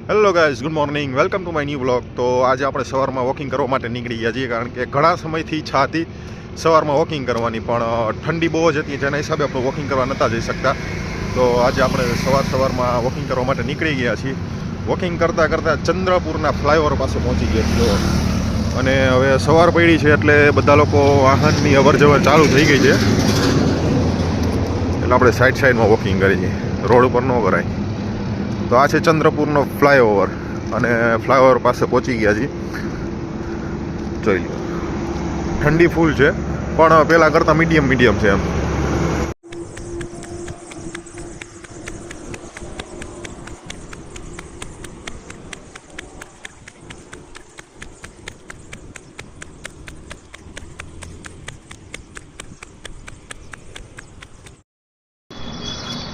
Hello guys, good morning, welcome to my new blog. તો આજે આપણે સવારમાં વોકિંગ કરવા માટે નીકળી ગયા છીએ, કારણ કે ઘણા સમયથી ઈચ્છા હતી સવારમાં વોકિંગ કરવાની, પણ ઠંડી બહુ જ હતી, જેના હિસાબે આપણે વોકિંગ કરવા નહોતા જઈ શકતા. તો આજે આપણે સવારમાં વોકિંગ કરવા માટે નીકળી ગયા છીએ. વોકિંગ કરતાં કરતાં ચંદ્રપુરના ફ્લાયઓવર પાસે પહોંચી ગયા છીએ, અને હવે સવાર પડી છે એટલે બધા લોકો વાહનની અવરજવર ચાલુ થઈ ગઈ છે, એટલે આપણે સાઈડમાં વોકિંગ કરીએ, રોડ ઉપર ન કરાય. તો આ છે ચંદ્રપુરનો ફ્લાયઓવર, અને ફ્લાયઓવર પાસે પહોંચી ગયા છીએ. જોઈ લો, ઠંડી ફૂલ છે, પણ પહેલાં કરતાં મીડિયમ છે એમ.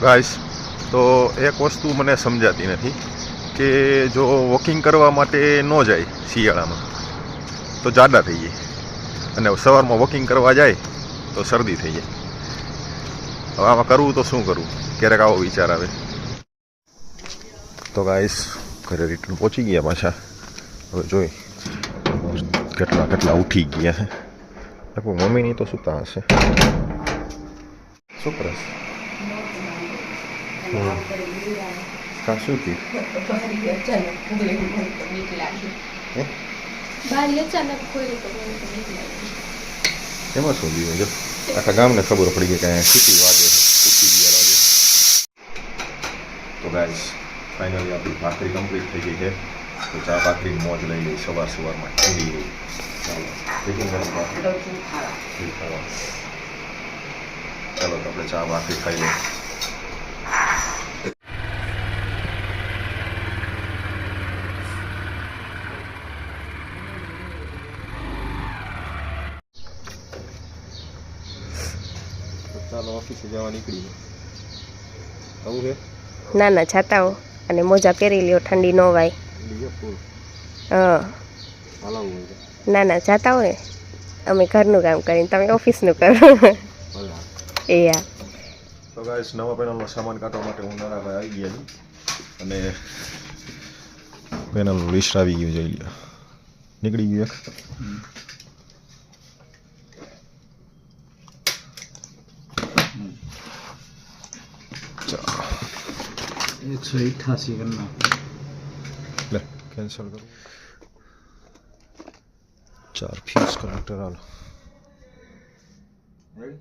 ગાઈસ, તો એક વસ્તુ મને સમજાતી નથી કે જો વોકિંગ કરવા માટે ન જાય શિયાળામાં તો જાડા થઈ જાય, અને સવારમાં વોકિંગ કરવા જાય તો શરદી થઈ જાય. હવે આમાં કરવું તો શું કરવું, ક્યારેક આવો વિચાર આવે. તો ગાઈસ, ઘરે રિટર્ન પહોંચી ગયા પાછા. હવે જોઈ કેટલા ઉઠી ગયા છે. મમ્મીની તો સુતા હશે. શું કરે છે? શું થયું? એમાં શું થયું? જો આખા ગામને ખબર પડી ગઈ કે અહીંયા સીટી વાગે છે, ઉઠી ગયા લાગે. તો ગાઈસ, ફાઇનલી આપણી ભાખરી કમ્પ્લીટ થઈ ગઈ છે. તો ચા ભાખરી મોજ લઈ લઈ સવારમાં ઠંડી ગઈ. ચાલો પેકિંગ કરી ભાખરી ખાવા. ચાલો તો આપણે ચા ભાખરી ખાઈ લઈએ. ચાલો ઓફિસે જવા નીકળી. આવું છે? ના ના, છાતાઓ અને મોજા પહેરી લ્યો, ઠંડી ન વાય. હા, ના ના, જાતા હોય. અમે ઘરનું કામ કરીને તમે ઓફિસનું કરો. એ હા. તો ગાઈસ, નવા પેનલનો સામાન કાઢવા માટે હું નારાભાઈ આવી ગયા છું, અને પેનલનું લિસ્ટ આવી ગયું, જોઈ લ્યો. નીકળી ગયું એક. 188 करना ले कैंसिल करो. 4 फ्यूज कनेक्टर आलो. रेडी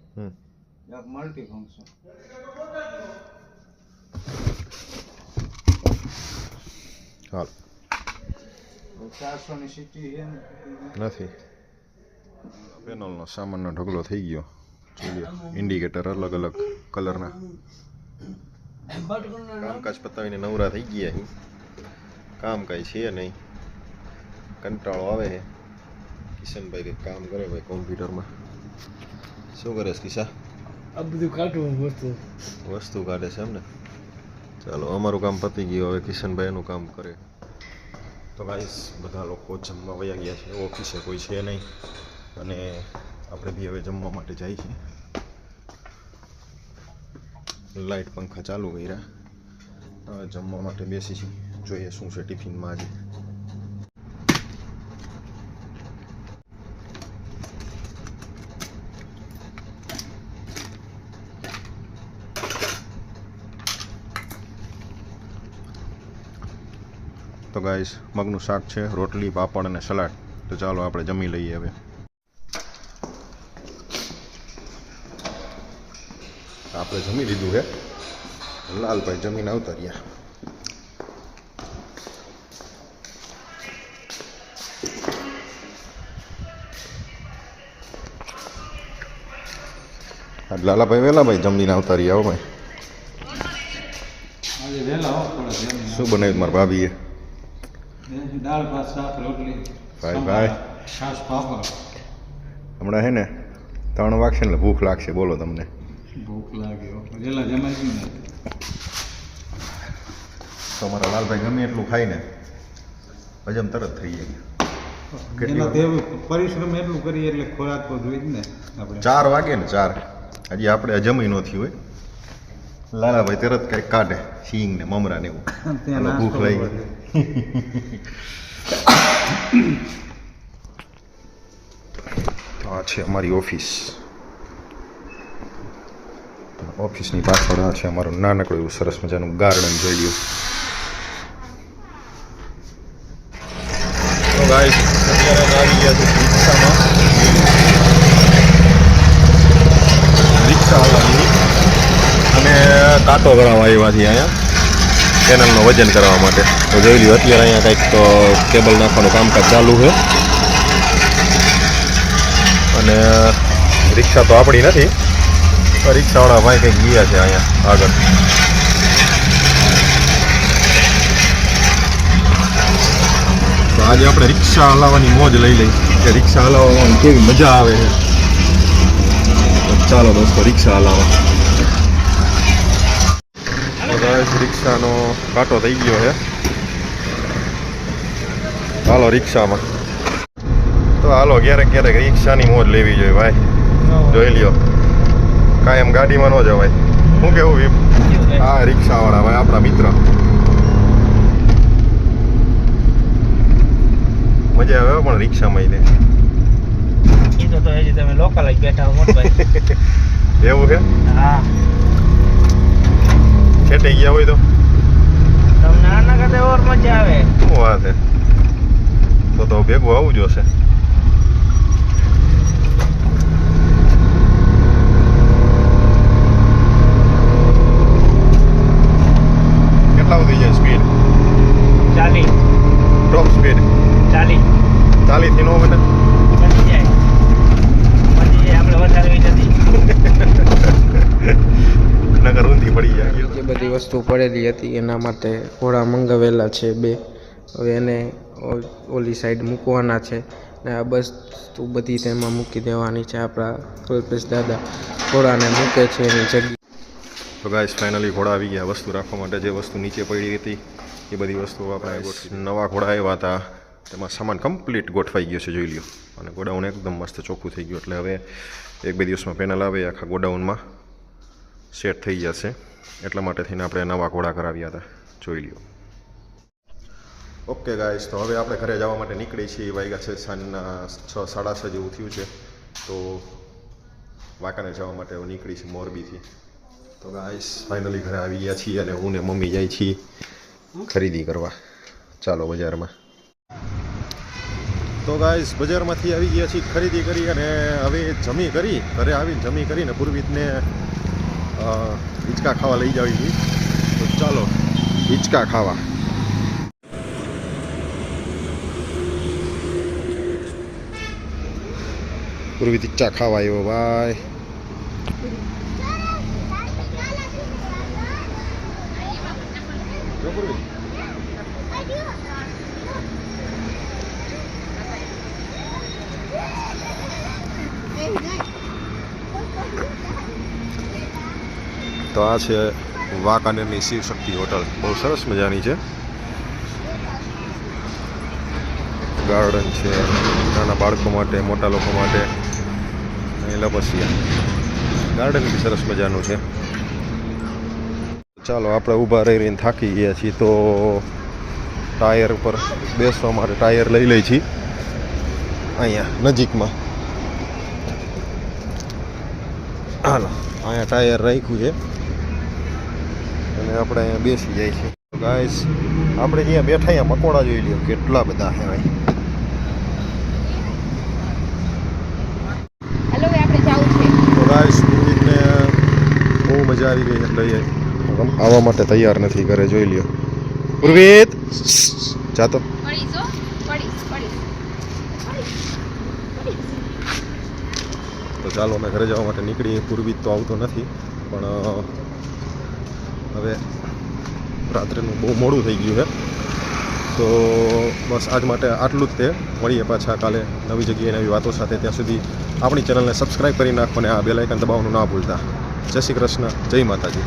या मल्टी फंक्शन हाल 400 ની સીટી છે નથી. પેનલનો સામાનનો ઢગલો થઈ ગયો. જોઈએ, ઇન્ડિકેટર અલગ અલગ કલરના. કામકાજ પતાવીને નવરા થઈ ગયા. કામ કાંઈ છે નહીં, કંટાળો આવે છે. કિશનભાઈ કંઈક કામ કરે ભાઈ કોમ્પ્યુટરમાં. શું કરે છે કિશા? આ બધું કાઢવું વસ્તુ કાઢે છે એમ ને. ચાલો, અમારું કામ પતી ગયું, હવે કિશનભાઈ એનું કામ કરે. તો ગાઈસ, બધા લોકો જમવા વયા ગયા છે, ઓફિસે કોઈ છે નહીં, અને આપણે બી હવે જમવા માટે જાય છીએ. લાઇટ પંખા ચાલુ કર્યા, હવે જમવા માટે બેસી છીએ. જોઈએ શું છે ટિફિનમાં આજે. તો ગાઈસ, મગનું શાક છે, રોટલી, પાપડ અને સલાડ. તો ચાલો આપણે જમી લઈએ હવે. આપણે જમી લીધું છે. લાલભાઈ જમીને આવતા રહ્યા. લાલાભાઈ વેલાભાઈ જમીને આવતા રહ્યા. હો ભાઈ, શું બનાવ્યું મારા ભાભીએ? દાળ ભાત શાક રોટલી ભાઈ છાશ પાપડ. હમણાં હે ને 3 વાગશે એટલે ભૂખ લાગશે. બોલો તમને. ભૂખ લાગ્યો પેલા જમાઈ ગયું ને. તો મારા લાલભાઈ ગમે એટલું ખાઈને હજમ તરત થઈ જાય. પરિશ્રમ એટલું કરીએ એટલે ખોરાક તો જોઈએ જ ને આપણે. 4 વાગે ને 4, હજી આપણે જમી ન થયું હોય. લાલાભાઈ તરત કંઈક કાઢે સિંગ ને મમરા ને એવું ત્યાં હાલો, ભૂખ નાસ્તો લાગી. તો આ છે અમારી ઓફિસ. ઓફિસની પાછળ આ છે અમારું નાનકડું એવું સરસ મજાનું ગાર્ડન જોઈ લ્યો. તો ગાઈસ અત્યારે આવી ગયા છે રિક્ષામાં. રિક્ષા વાળાની અને કાંટો કરાવવા આવ્યા છીએ અહીંયા કેનલનું વજન કરવા માટે. તો જોઈ લ્યો અત્યારે અહીંયા કંઈક તો કેબલ નાખવાનું કામકાજ ચાલુ છે અને રિક્ષા તો આપણી નથી, રિક્ષાવાળા ભાઈ કંઈક ગયા છે અહીંયા આગળ. તો આજે આપણે રિક્ષા હલાવવાની મોજ લઈ લઈ કે રિક્ષા હલાવવામાં કેવી મજા આવે છે. તો ચાલો દોસ્તો રિક્ષા હલાવવા. તો ગાઈસ રિક્ષાનો કાંટો થઈ ગયો છે. હાલો રિક્ષામાં. તો હાલો ક્યારેક ક્યારેક રિક્ષાની મોજ લેવી જોઈએ ભાઈ. જોઈ લ્યો કાયમ ગાડીમાં ન જવાય. શું કેવું વિપ? હા રિક્ષાવાળા ભાઈ આપણા મિત્ર. મજા આવે પણ રિક્ષામાં લે. કીધું તો હજી તમે લોકલ જ બેઠા હો મોટભાઈ. એવું છે? હા છેટે ગયા હોય તો તમને આના કરતા ઓર મજા આવે. શું વાત છે? તો ભેગું આવવું જોશે. કેટલા વધી જાય સ્પીડ? 40 ટોપ સ્પીડ 40 40 થી નો બને. બની જાય આપણે વધારે હોય નથી. નગર ઊંધી પડી જાય. જે બધી વસ્તુ પડેલી હતી એના માટે ઘોડા મંગાવેલા છે 2. હવે એને ઓલી સાઈડ મૂકવાના છે ને આ વસ્તુ બધી તેમાં મૂકી દેવાની છે. આપણા કલ્પેશ દાદા ઘોડાને મૂકે છે એની જગ્યાએ. તો ગાઈસ ફાઇનલી ઘોડા આવી ગયા વસ્તુ રાખવા માટે. જે વસ્તુ નીચે પડી હતી એ બધી વસ્તુઓ આપણે નવા ઘોડા આવ્યા હતા તેમાં સામાન કમ્પ્લીટ ગોઠવાઈ ગયો છે જોઈ લ્યો. અને ગોડાઉન એકદમ મસ્ત ચોખ્ખું થઈ ગયું એટલે હવે 1-2 દિવસમાં પેનલ આવે એ આખા ગોડાઉનમાં સેટ થઈ જશે. એટલા માટે થઈને આપણે નવા ઘોડા કરાવ્યા હતા જોઈ લ્યો. ઓકે ગાઈસ તો હવે આપણે ઘરે જવા માટે નીકળી છીએ. વાગ્યા છે સાંજના 6-6:30 જેવું થયું છે. તો વાંકાને જવા માટે હવે નીકળી છે મોરબીથી. તો ગાઈસ ફાઇનલી ઘરે આવી ગયા છીએ અને હું ને મમ્મી જાય છીએ ખરીદી કરવા. ચાલો બજારમાં. તો ગાઈસ બજારમાંથી આવી ગયા છીએ ખરીદી કરી અને હવે જમી કરી ઘરે આવીને જમી કરીને પૂર્વિતને હિંચકા ખાવા લઈ જાવી છીએ. તો ચાલો હિંચકા ખાવા. પૂર્વિત હિંચકા ખાવા આવ્યો ભાઈ. તો આ છે વાંકાનેરની શિવ શક્તિ હોટલ. બહુ સરસ મજાની છે. ગાર્ડન છે નાના બાળકો માટે મોટા લોકો માટે. અહીં લપસિયા ગાર્ડન બી સરસ મજાનું છે. ચાલો આપણે ઊભા રહીને થાકી ગયા છીએ તો ટાયર ઉપર બેસવા માટે ટાયર લઈ લઈ છીએ અહીંયા નજીકમાં. હાલો અહીંયા ટાયર રાખ્યું છે અને આપણે અહીંયા બેસી જાય છે. તો ગાઈસ આપણે જ્યાં બેઠા અહીંયા મકોડા જોઈ લ્યો કેટલા બધા છે ભાઈ. તો ગાઈસ પૂર્વિતને બહુ મજા આવી ગઈ એટલે આવવા માટે તૈયાર નથી ઘરે જોઈ લ્યો. પૂર્વિત જાતો. તો ચાલો અમે ઘરે જવા માટે નીકળીએ. પૂર્વિત તો આવતો નથી પણ હવે રાત્રેનું બહુ મોડું થઈ ગયું છે. તો બસ આજ માટે આટલું જ તે. મળીએ પાછા કાલે નવી જગ્યાએ નવી વાતો સાથે. ત્યાં સુધી આપણી ચેનલને સબસ્ક્રાઈબ કરી નાખો અને આ બેલ આઇકન દબાવવાનું ના ભૂલતા. જય શ્રી કૃષ્ણ, જય માતાજી.